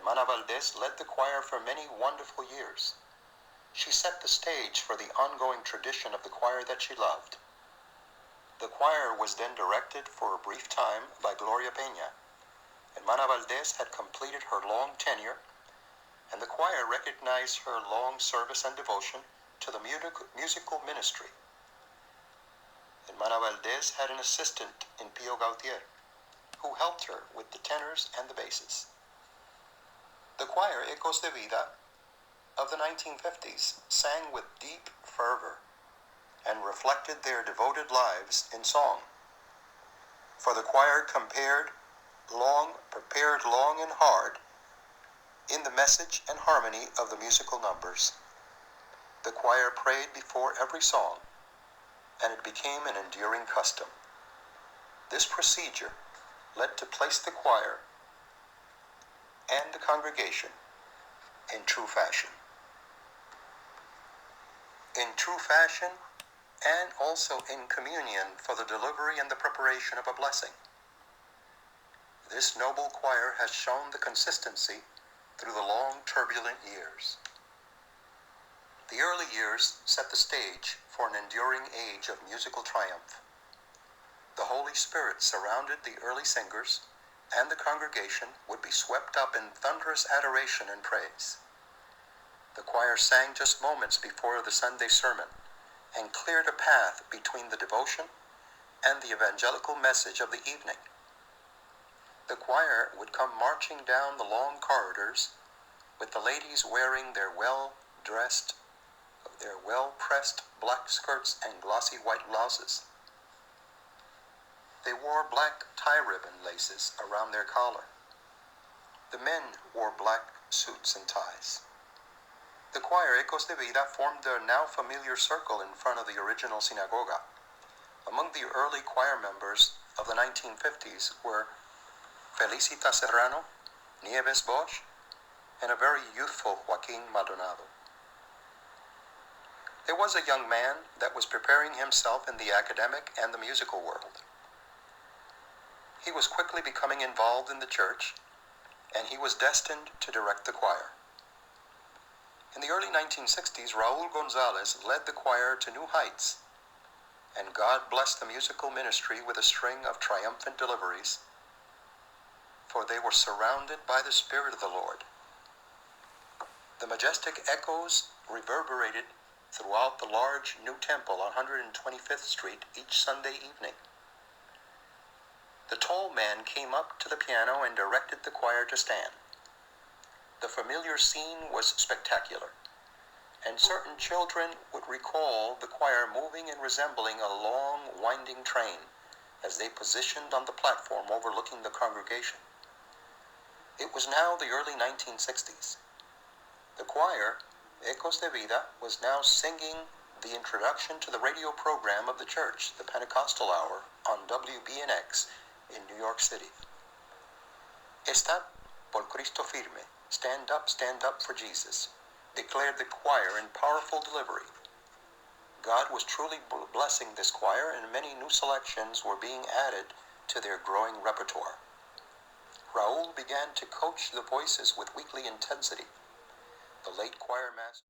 Hermana Valdez led the choir for many wonderful years. She set the stage for the ongoing tradition of the choir that she loved. The choir was then directed for a brief time by Gloria Peña. Hermana Valdez had completed her long tenure, and the choir recognized her long service and devotion to the musical ministry. Hermana Valdez had an assistant in Pio Gautier, who helped her with the tenors and the basses. The choir Ecos de Vida of the 1950s sang with deep fervor and reflected their devoted lives in song. For the choir prepared long and hard in the message and harmony of the musical numbers. The choir prayed before every song, and it became an enduring custom. This procedure led to place the choir and the congregation in true fashion. In true fashion, and also in communion for the delivery and the preparation of a blessing. This noble choir has shown the consistency through the long, turbulent years. The early years set the stage for an enduring age of musical triumph. The Holy Spirit surrounded the early singers, and the congregation would be swept up in thunderous adoration and praise. The choir sang just moments before the Sunday sermon and cleared a path between the devotion and the evangelical message of the evening. The choir would come marching down the long corridors with the ladies wearing their well-pressed black skirts and glossy white blouses. They wore black tie ribbon laces around their collar. The men wore black suits and ties. The choir Ecos de Vida formed their now familiar circle in front of the original synagoga. Among the early choir members of the 1950s were Felicita Serrano, Nieves Bosch, and a very youthful Joaquin Maldonado. There was a young man that was preparing himself in the academic and the musical world. He was quickly becoming involved in the church, and he was destined to direct the choir. In the early 1960s, Raul Gonzalez led the choir to new heights, and God blessed the musical ministry with a string of triumphant deliveries, for they were surrounded by the Spirit of the Lord. The majestic echoes reverberated throughout the large new temple on 125th Street each Sunday evening. The tall man came up to the piano and directed the choir to stand. The familiar scene was spectacular, and certain children would recall the choir moving and resembling a long, winding train as they positioned on the platform overlooking the congregation. It was now the early 1960s. The choir, Ecos de Vida, was now singing the introduction to the radio program of the church, the Pentecostal Hour, on WBNX in New York City. Estad por Cristo firme. Stand up for Jesus, declared the choir in powerful delivery. God was truly blessing this choir, and many new selections were being added to their growing repertoire. Raul began to coach the voices with weekly intensity. The late choir master